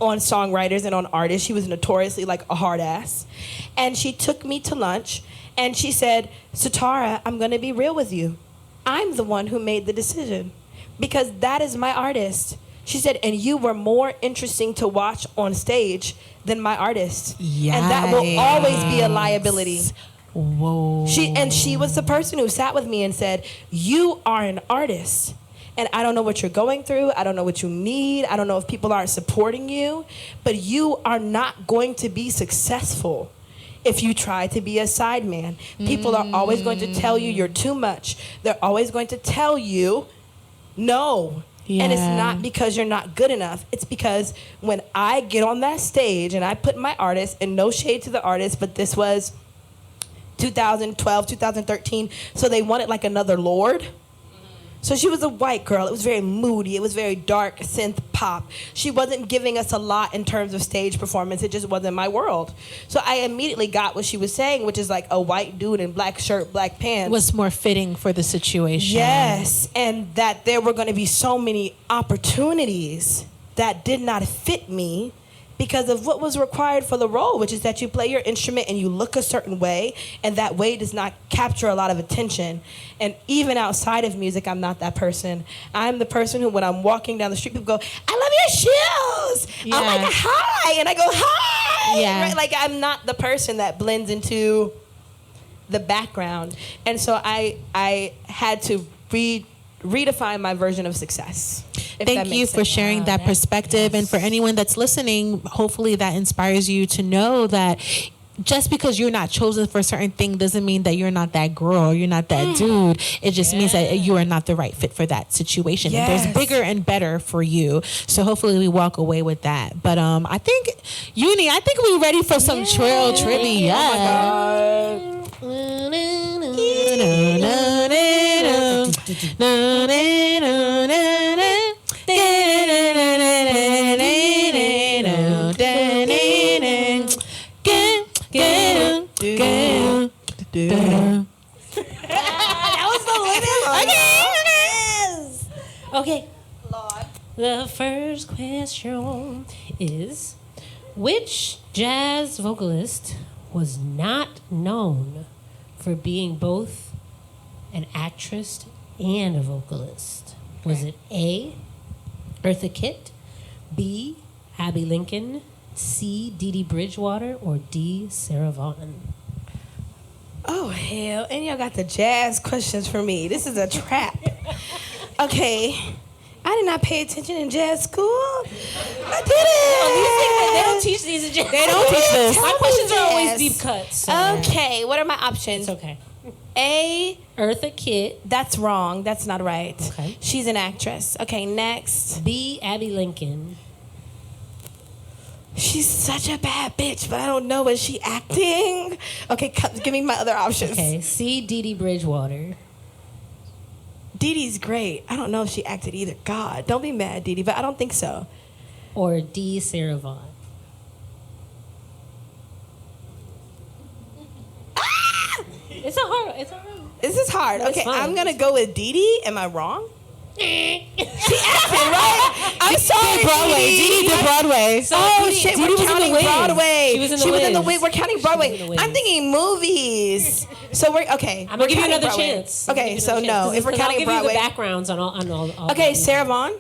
on songwriters and on artists. She was notoriously like a hard ass. And she took me to lunch, and she said, "Satar'ra, I'm going to be real with you. I'm the one who made the decision, because that is my artist." She said, "And you were more interesting to watch on stage than my artist." Yes. And that will always be a liability. Whoa. She was the person who sat with me and said, "You are an artist. And I don't know what you're going through. I don't know what you need. I don't know if people aren't supporting you. But you are not going to be successful if you try to be a sideman. People are always going to tell you you're too much. They're always going to tell you no." Yeah. And it's not because you're not good enough. It's because when I get on that stage and I put my artist, and no shade to the artist, but this was 2012, 2013, so they wanted like another Lorde. So she was a white girl. It was very moody. It was very dark synth pop. She wasn't giving us a lot in terms of stage performance. It just wasn't my world. So I immediately got what she was saying, which is like a white dude in black shirt, black pants. Was more fitting for the situation. Yes, and that there were going to be so many opportunities that did not fit me because of what was required for the role, which is that you play your instrument and you look a certain way, and that way does not capture a lot of attention. And even outside of music, I'm not that person. I'm the person who, when I'm walking down the street, people go, "I love your shoes." Yeah. I'm like, "Hi," and I go, "Hi." Yeah. Right? Like, I'm not the person that blends into the background. And so I had to redefine my version of success. Thank you for sharing that perspective. And for anyone that's listening, hopefully that inspires you to know that just because you're not chosen for a certain thing doesn't mean that you're not that girl, you're not that dude. It just means that you are not the right fit for that situation. Yes. And there's bigger and better for you. So hopefully we walk away with that. But I think, Yunie, I think we're ready for some trill trivia. Oh That was the limit. Okay. Lord. The first question is, which jazz vocalist was not known for being both an actress and a vocalist? Was it A, Eartha Kitt, B, Abby Lincoln, C, Dee Dee Bridgewater, or D, Sarah Vaughan? Oh, hell. And y'all got the jazz questions for me. This is a trap. Okay. I did not pay attention in jazz school. I didn't. They don't teach these in jazz. They don't teach this. My questions are always Jazz. deep cuts. So Okay, what are my options? it's okay. A, Eartha Kitt, that's wrong. That's not right. Okay. She's an actress. Okay, next. B, Abby Lincoln, She's such a bad bitch, but I don't know. Is she acting? Okay, give me my other options. okay, C, Dee Dee Bridgewater, Dee Dee's great. I don't know if she acted either. God, don't be mad, Dee Dee, but I don't think so. or D, Sarah Vaughan. It's a hard. This is hard. That's Okay, fine. I'm going to go with Dee Dee. Am I wrong? She acted, right? I'm sorry, Broadway. Dee Dee did Broadway. Oh, Dee Dee- shit, Dee we're Dee was in the counting Wiz. Broadway. She was in the She was in the Wiz. Wiz. We're counting Broadway. in the Wiz. I'm thinking movies. So we're, okay. I'm we're gonna give you counting another Broadway. chance. Okay, so no. If we're I'll counting give Broadway. you the backgrounds on all Okay, the- Sarah Vaughan?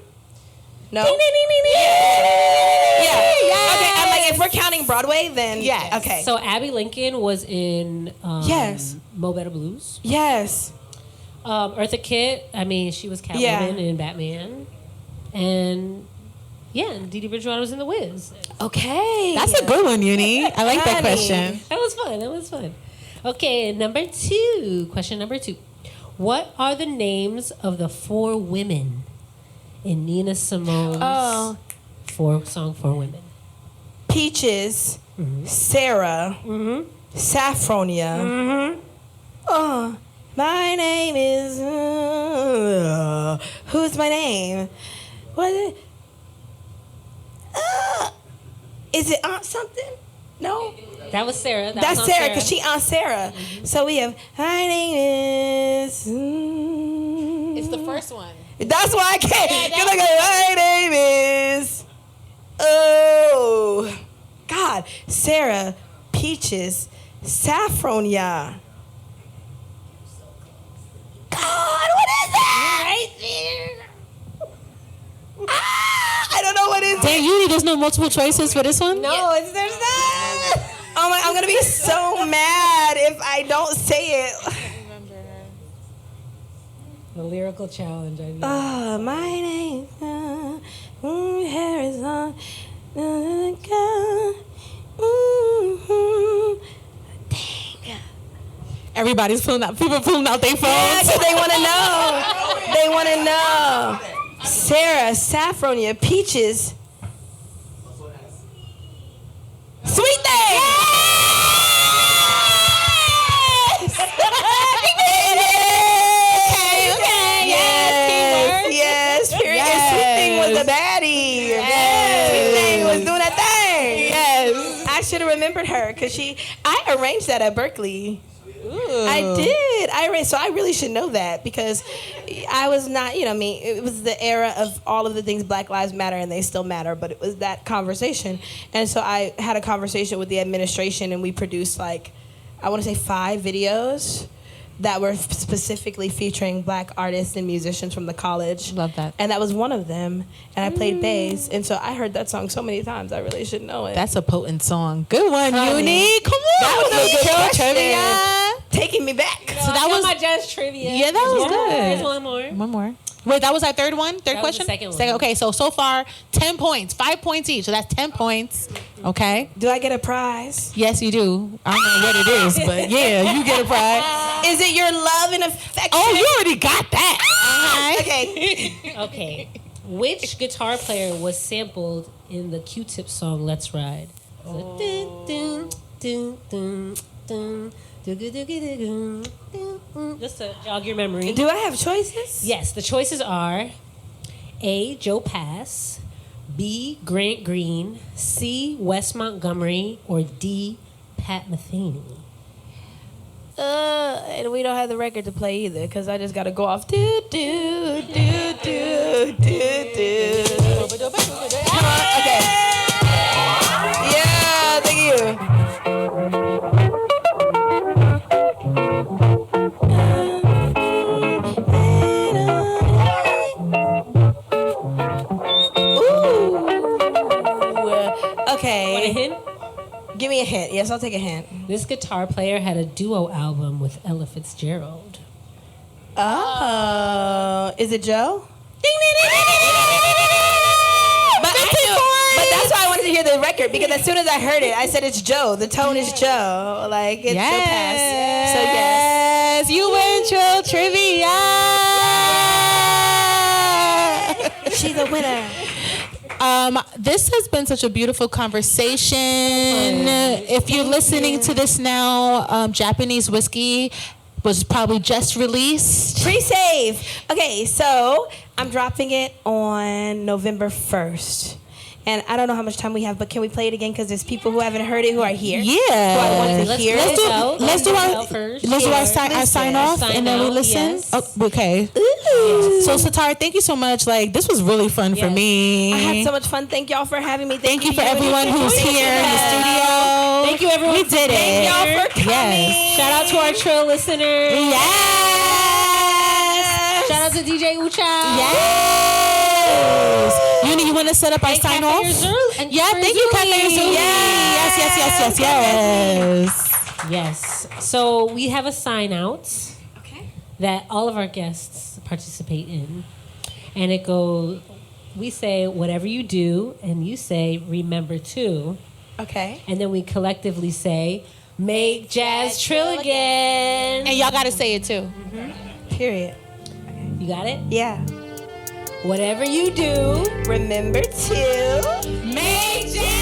No? Ding, ding, ding, ding, ding. Yeah. Okay, I'm like, if we're counting Broadway, then Yes. Okay. So Abby Lincoln was in Yes. Mo Better Blues. Yes. Eartha Kitt, I mean, she was Catwoman Yeah. in Batman. And yeah, and Dee Dee Bridgewater was in The Wiz. Okay. That's a good one, Yunie. I like that Honey. question. That was fun. Okay, number 2. Question number 2. What are the names of the 4 women in Nina Simone's song 4 Women? Peaches, Sarah, Saffronia. My name is. Who's my name? What is it? Aunt something? No, That was Sarah. that's was Sarah because she Aunt Sarah. So we have. My name is. It's the first one. That's why I can't. You're like, my name is. Oh, God, Sarah, Peaches, Saffronia. God, what is that? Right there. I don't know what is Damn, it. Yunie, there's no multiple choices for this one? No, there's not. Oh my, I'm gonna be so mad if I don't say it. The lyrical challenge. I know. My name, hair is on. Dang. Everybody's pulling out. People pulling out their phones. Yeah, because they want to know. They want to know. Sarah, Saffronia, Peaches. Sweet thing. Yes. Period. Yes. Sweet thing was the baddie. Yes. Sweet thing was doing that thing. Yes. I should have remembered her because I arranged that at Berkeley. I did. So I really should know that because I was not, it was the era of all of the things Black Lives Matter and they still matter, but it was that conversation. And so I had a conversation with the administration and we produced I want to say 5 videos that were specifically featuring Black artists and musicians from the college. Love that. And that was one of them. And I played bass. And so I heard that song so many times, I really should know it. That's a potent song. Good one, Honey. Yunie. Come on. That was a good Trill question. trivia. Taking me back. So that was my jazz trivia. Yeah, that was There's good. There's one more. One more. Wait, that was our third one? Third That was question? the second one. Okay, so far, 10 points. 5 points each. So that's 10 points. Okay. Do I get a prize? Yes, you do. I don't know what it is, but yeah, you get a prize. Is it your love and affection? Oh, you already got that. Okay. Okay. Which guitar player was sampled in the Q-Tip song "Let's Ride"? So, just to jog your memory. Do I have choices? Yes, the choices are A. Joe Pass, B. Grant Green, C. Wes Montgomery, or D. Pat Metheny. And we don't have the record to play either, because I just got to go off. Do, do, do, do, do, do. Come on, okay. Yeah, thank you. Okay. Want a hint? Give me a hint. Yes, I'll take a hint. This guitar player had a duo album with Ella Fitzgerald. Oh. Is it Joe? But that's why I wanted to hear the record, because as soon as I heard it, I said it's Joe. The tone is Joe. Like, it's Joe Pass. So, yes. You win Trill Trivia. She's a winner. This has been such a beautiful conversation. If you're listening to this now, Japanese whiskey was probably just released. Pre-save. Okay, so I'm dropping it on November 1st. And I don't know how much time we have, but can we play it again? Because there's people who haven't heard it who are here. Yeah. Who I want to hear. Let's do our sign off, Sign and then we out, listen. yes. Oh, okay. Ooh. So Satar'ra, thank you so much. Like, this was really fun for me. I had so much fun. Thank y'all for having me. Thank you for everyone who's here in the studio. Thank you, everyone. We did it. Thank y'all for coming. Yes. Shout out to our Trill listeners. Yes. Shout out to DJ Oochild. Yes. Yunie, you want to set up our sign off? Yeah, thank you, Cafe Erzulie. Yes. Yes. So we have a sign out Okay. that all of our guests participate in. And it goes, we say, whatever you do, and you say, remember to. Okay. And then we collectively say, make jazz trill again. And y'all got to say it too. Period. You got it? Yeah. Whatever you do, Remember to Make jazz.